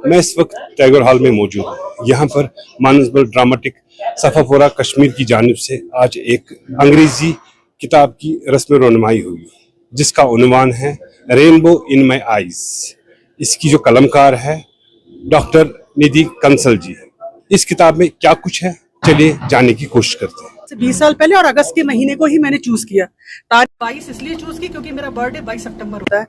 मैं इस वक्त टैगोर हॉल में मौजूद हूँ। यहाँ पर मानसबल ड्रामेटिक सफ़ापुरा कश्मीर की जानिब से आज एक अंग्रेजी किताब की रस्म रोनुमाई हुई, जिसका उन्वान है रेनबो इन माई आइज। इसकी जो कलमकार है डॉक्टर निधि कंसल जी। इस किताब में क्या कुछ है, चलिए जानने की कोशिश करते हैं। 20 साल पहले और अगस्त के महीने को ही मैंने चूज किया। तारीख 22 इसलिए चूज की क्योंकि मेरा बर्थडे 22 सितंबर होता है,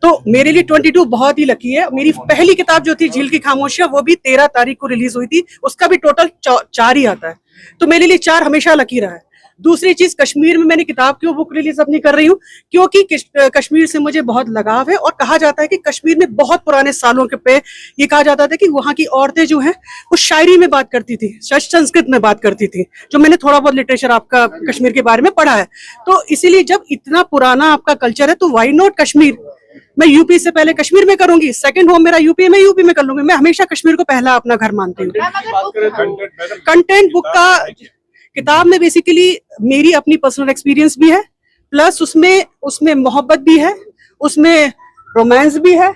तो मेरे लिए 22 बहुत ही लकी है। मेरी पहली किताब जो थी झील की खामोशियां, वो भी 13 तारीख को रिलीज हुई थी। उसका भी टोटल 4 ही आता है, तो मेरे लिए 4 हमेशा लकी रहा है। दूसरी चीज, कश्मीर में मैंने किताब क्यों बुक रिलीज अपनी कर रही हूँ, क्योंकि कश्मीर से मुझे बहुत लगाव है। और कहा जाता है कि कश्मीर में बहुत पुराने सालों के पे ये कहा जाता था कि वहाँ की औरतें जो हैं वो शायरी में बात करती थी, संस्कृत में बात करती थी, जो मैंने थोड़ा बहुत लिटरेचर आपका कश्मीर के बारे में पढ़ा है। तो इसीलिए जब इतना पुराना आपका कल्चर है तो वाई नॉट कश्मीर। मैं यूपी से पहले कश्मीर में करूंगी, सेकंड होम मेरा यूपी में, यूपी में कर लूंगी। मैं हमेशा कश्मीर को पहला अपना घर मानती हूँ। कंटेंट बुक का, किताब में बेसिकली मेरी अपनी पर्सनल एक्सपीरियंस भी है, प्लस उसमें मोहब्बत भी है, उसमें रोमांस भी है,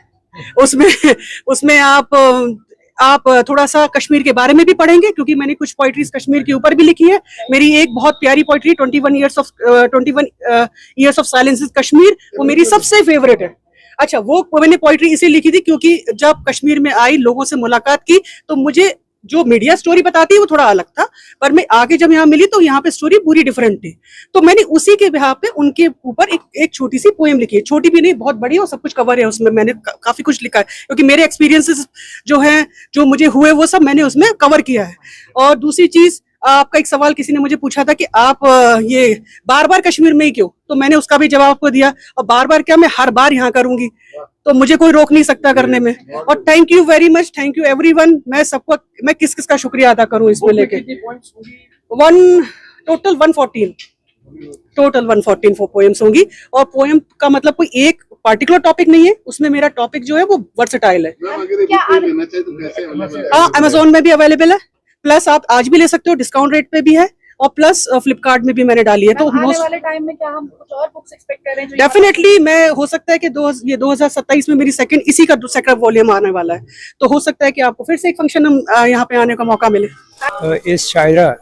उसमें आप थोड़ा सा कश्मीर के बारे में भी पढ़ेंगे, क्योंकि मैंने कुछ पोइट्रीज कश्मीर के ऊपर भी लिखी है। मेरी एक बहुत प्यारी poetry 21 years of silence is Kashmir, वो मेरी सबसे फेवरेट है। अच्छा, वो मैंने पोइट्री इसलिए लिखी थी क्योंकि जब कश्मीर में आई, लोगों से मुलाकात की, तो मुझे जो मीडिया स्टोरी बताती है वो थोड़ा अलग था, पर मैं आगे जब यहाँ मिली तो यहाँ पे स्टोरी पूरी डिफरेंट थी। तो मैंने उसी के बिहाफ पे उनके ऊपर एक छोटी सी पोएम लिखी है। छोटी भी नहीं, बहुत बड़ी, और सब कुछ कवर है उसमें। मैंने काफी कुछ लिखा है क्योंकि मेरे एक्सपीरियंसेस जो हैं, जो मुझे हुए, वो सब मैंने उसमें कवर किया है। और दूसरी चीज, आपका एक सवाल किसी ने मुझे पूछा था कि आप ये बार बार कश्मीर में ही क्यों, तो मैंने उसका भी जवाब आपको दिया। और बार बार क्या, मैं हर बार यहाँ करूंगी, तो मुझे कोई रोक नहीं सकता करने में। और thank you very much, thank you everyone. मैं सबको, मैं किस किस का शुक्रिया अदा करूं इसमें लेके। टोटल 114 पोएम्स होंगी। और पोएम का मतलब कोई एक पार्टिकुलर टॉपिक नहीं है, उसमें मेरा टॉपिक जो है वो वर्सेटाइल है। अमेज़न में भी अवेलेबल है, प्लस आप आज भी ले सकते हो, डिस्काउंट रेट पे भी है, और प्लस फ्लिपकार्ट में भी मैंने डाली है। तो आने वाले टाइम में क्या हम कुछ और बुक्स एक्सपेक्ट कर रहे हैं? डेफिनेटली, मैं हो सकता है कि 2027 में मेरी इसी का सेकंड वॉल्यूम आने वाला है, तो हो सकता है कि आपको फिर से एक फंक्शन यहाँ पे आने का मौका मिले। इस शायरा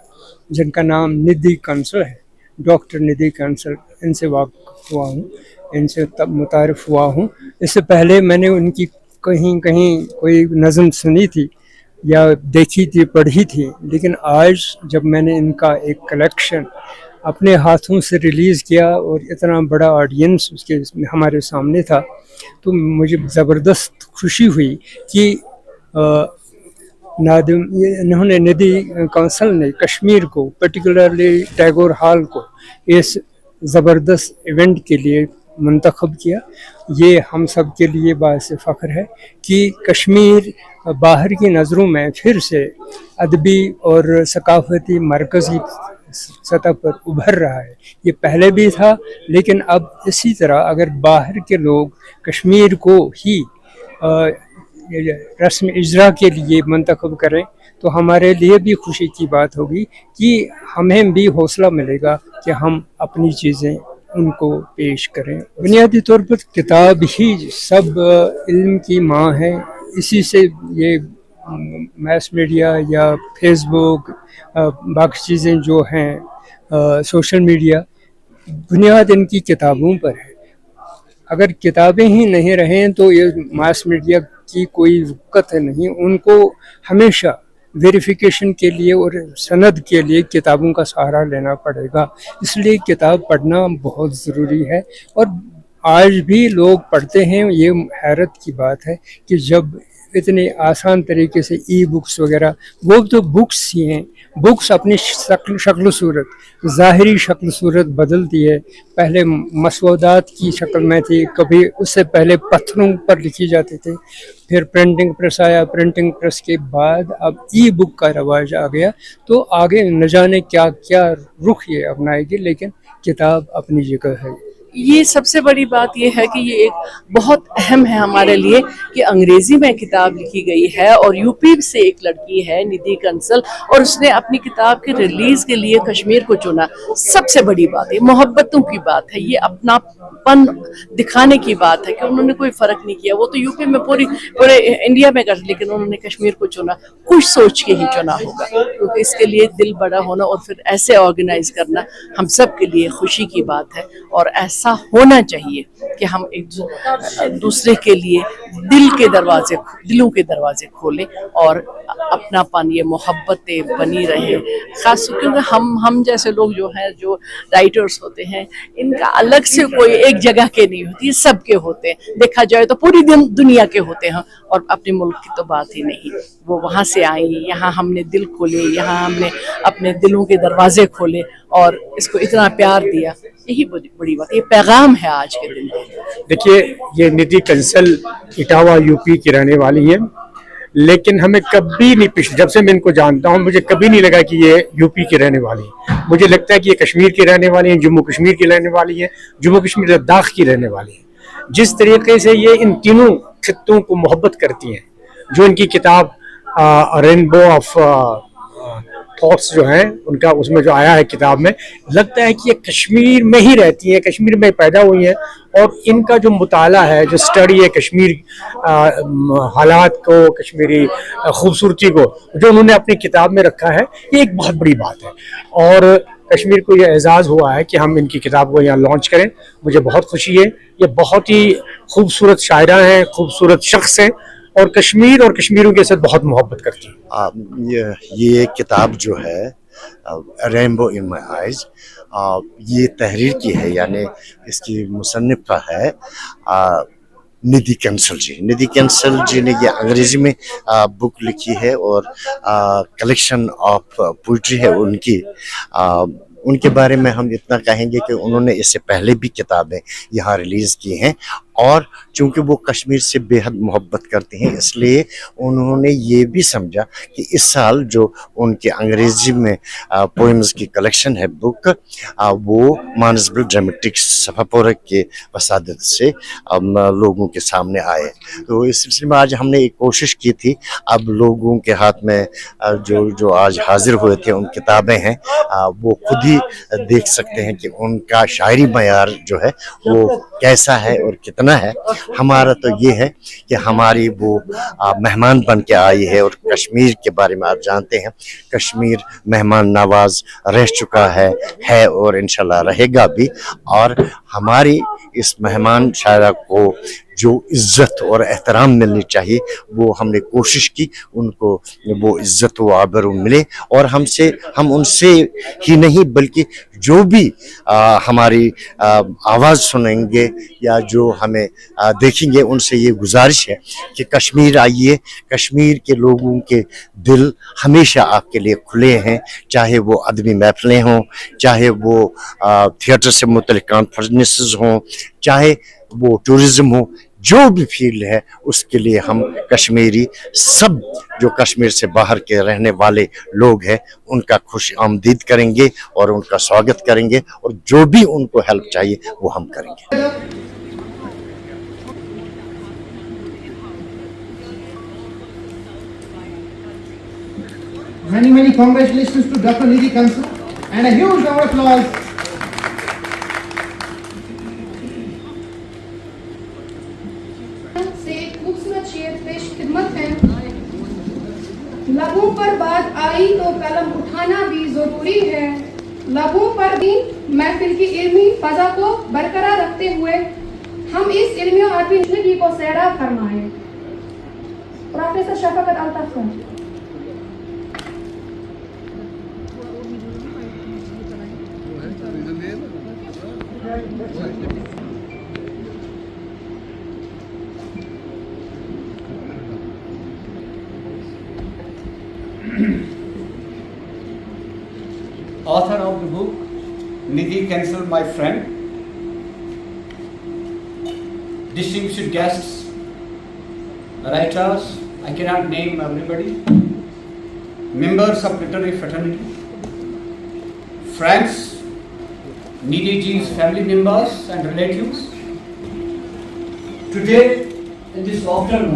जिनका नाम निधि कंसल है, डॉक्टर निधि कंसल, इनसे वाकिफ हुआ हूँ, इनसे तब मुतारिफ हुआ हूँ। इससे पहले मैंने उनकी कहीं कोई नज़म सुनी थी या देखी थी, पढ़ी थी, लेकिन आज जब मैंने इनका एक कलेक्शन अपने हाथों से रिलीज़ किया और इतना बड़ा ऑडियंस उसके हमारे सामने था, तो मुझे ज़बरदस्त खुशी हुई कि इन्होंने निधि कंसल ने कश्मीर को, पर्टिकुलरली टैगोर हॉल को, इस ज़बरदस्त इवेंट के लिए मंतखब किया। ये हम सब के लिए बाइस फ़ख्र है कि कश्मीर बाहर की नज़रों में फिर से अदबी और सकाफती मरकज़ी सतह पर उभर रहा है। ये पहले भी था, लेकिन अब इसी तरह अगर बाहर के लोग कश्मीर को ही रस्म इजरा के लिए मंतखब करें, तो हमारे लिए भी खुशी की बात होगी कि हमें भी हौसला मिलेगा कि हम अपनी चीज़ें उनको पेश करें। बुनियादी तौर पर किताब ही सब इल्म की माँ है। इसी से ये मैस मीडिया या फेसबुक, बाकी चीज़ें जो हैं, सोशल मीडिया, बुनियाद इनकी किताबों पर है। अगर किताबें ही नहीं रहें तो ये मास मीडिया की कोई वक़्त नहीं। उनको हमेशा वेरिफिकेशन के लिए और सनद के लिए किताबों का सहारा लेना पड़ेगा। इसलिए किताब पढ़ना बहुत ज़रूरी है, और आज भी लोग पढ़ते हैं। ये हैरत की बात है कि जब इतने आसान तरीके से ई बुक्स वगैरह, वो तो बुक्स ही हैं, बुक्स अपनी शक्ल सूरत, ज़ाहिरी शक्ल सूरत बदलती है। पहले मसौदात की शक्ल में थी, कभी उससे पहले पत्थरों पर लिखी जाते थे, फिर प्रिंटिंग प्रेस आया, प्रिंटिंग प्रेस के बाद अब ई बुक का रवाज आ गया। तो आगे न जाने क्या क्या रुख ये अपनाएगी, लेकिन किताब अपनी जगह है। یہ سب سے بڑی بات یہ ہے کہ یہ ایک بہت اہم ہے ہمارے لیے کہ انگریزی میں کتاب لکھی گئی ہے اور یو پی سے ایک لڑکی ہے ندھی کنسل اور اس نے اپنی کتاب کے ریلیز کے لیے کشمیر کو چنا. سب سے بڑی بات ہے محبتوں کی بات ہے, یہ اپنا پن دکھانے کی بات ہے کہ انہوں نے کوئی فرق نہیں کیا. وہ تو یو پی میں پورے انڈیا میں کر, لیکن انہوں نے کشمیر کو چنا کچھ سوچ کے ہی چنا ہوگا, کیونکہ اس کے لیے دل بڑا ہونا اور پھر ایسے آرگنائز کرنا ہم سب کے لیے خوشی کی بات ہے. اور ایسا ہونا چاہیے کہ ہم ایک دوسرے کے لیے دلوں کے دروازے کھولیں اور اپنا پن یہ محبتیں بنی رہے. خاص کیونکہ ہم جیسے لوگ جو ہیں جو رائٹرز ہوتے ہیں ان کا الگ سے کوئی ایک جگہ کے نہیں ہوتی, یہ سب کے ہوتے ہیں. دیکھا جائے تو پوری دنیا کے ہوتے ہیں اور اپنے ملک کی تو بات ہی نہیں. وہ وہاں سے آئیں, یہاں ہم نے دل کھولے, یہاں ہم نے اپنے دلوں کے دروازے کھولے اور اس کو اتنا پیار دیا. یہی بڑی بات, یہ پیغام ہے آج کے دن میں. دیکھیے یہ ندھی کنسل اٹاوا یو پی کی رہنے والی ہیں, لیکن ہمیں کبھی نہیں جب سے میں ان کو جانتا ہوں مجھے کبھی نہیں لگا کہ یہ یو پی کی رہنے والی ہیں. مجھے لگتا ہے کہ یہ کشمیر کی رہنے والی ہیں, جموں کشمیر کی رہنے والی ہیں, جموں کشمیر لداخ کی رہنے والی ہیں. جس طریقے سے یہ ان تینوں خطوں کو محبت کرتی ہیں, جو ان کی کتاب رینبو آف تھاٹس جو ہیں ان کا اس میں جو آیا ہے کتاب میں, لگتا ہے کہ یہ کشمیر میں ہی رہتی ہیں, کشمیر میں پیدا ہوئی ہیں. اور ان کا جو مطالعہ ہے, جو اسٹڈی ہے کشمیر حالات کو, کشمیری خوبصورتی کو, جو انہوں نے اپنی کتاب میں رکھا ہے, یہ ایک بہت بڑی بات ہے. اور کشمیر کو یہ اعزاز ہوا ہے کہ ہم ان کی کتاب کو یہاں لانچ کریں. مجھے بہت خوشی ہے. یہ بہت ہی خوبصورت شاعرہ ہیں, خوبصورت شخص ہیں اور کشمیر اور کشمیریوں کے ساتھ بہت محبت کرتی ہیں. یہ کتاب جو ہے رینبو ان مائی آئیز, یہ تحریر کی ہے, یعنی اس کی مصنفہ ہے ندھی کنسل جی. ندھی کنسل جی نے یہ انگریزی میں بک لکھی ہے اور کلیکشن آف پوئٹری ہے ان کی. ان کے بارے میں ہم اتنا کہیں گے کہ انہوں نے اس سے پہلے بھی کتابیں یہاں ریلیز کی ہیں, اور چونکہ وہ کشمیر سے بے حد محبت کرتے ہیں اس لیے انہوں نے یہ بھی سمجھا کہ اس سال جو ان کے انگریزی میں پوئمز کی کلیکشن ہے بک, وہ مانسبل ڈرامیٹک صفاپورہ کے وسادت سے لوگوں کے سامنے آئے. تو اس سلسلے میں آج ہم نے ایک کوشش کی تھی, اب لوگوں کے ہاتھ میں جو آج حاضر ہوئے تھے ان کتابیں ہیں, وہ خود ہی دیکھ سکتے ہیں کہ ان کا شاعری معیار جو ہے وہ کیسا ہے اور کتنا ہے. ہمارا تو یہ ہے کہ ہماری وہ مہمان بن کے آئی ہے, اور کشمیر کے بارے میں آپ جانتے ہیں کشمیر مہمان نواز رہ چکا ہے اور انشاءاللہ رہے گا بھی. اور ہماری اس مہمان شاعرہ کو جو عزت اور احترام ملنی چاہیے وہ ہم نے کوشش کی ان کو وہ عزت و آبرو ملے. اور ہم ان سے ہی نہیں بلکہ جو بھی ہماری آواز سنیں گے یا جو ہمیں دیکھیں گے ان سے یہ گزارش ہے کہ کشمیر آئیے. کشمیر کے لوگوں کے دل ہمیشہ آپ کے لیے کھلے ہیں, چاہے وہ ادبی محفلیں ہوں, چاہے وہ تھیٹر سے متعلق کانفرنسز ہوں, چاہے وہ ٹورزم ہو, جو بھی فیلڈ ہے اس کے لیے ہم کشمیری سب جو کشمیر سے باہر کے رہنے والے لوگ ہیں ان کا خوش آمدید کریں گے اور ان کا سواگت کریں گے, اور جو بھی ان کو ہیلپ چاہیے وہ ہم کریں گے. Many congratulations to Dr. Nidhi Kansal and a huge round of applause. से खूबसूरत शेर पेश खिदमत है. लबों पर बात आई तो कलम उठाना भी जरूरी है. लबों पर भी महफिल की इल्मी फजा को बरकरार रखते हुए हम इस इल्मी और अरबी जिंदगी को सैरा फरमाएं. Professor Shafqat Altaf sir. Author of the book, Nidhi Kansal, my friend, distinguished guests, writers, I cannot name everybody, members of literary fraternity, friends, Nidhi ji's family members and relatives. Today, in this afternoon,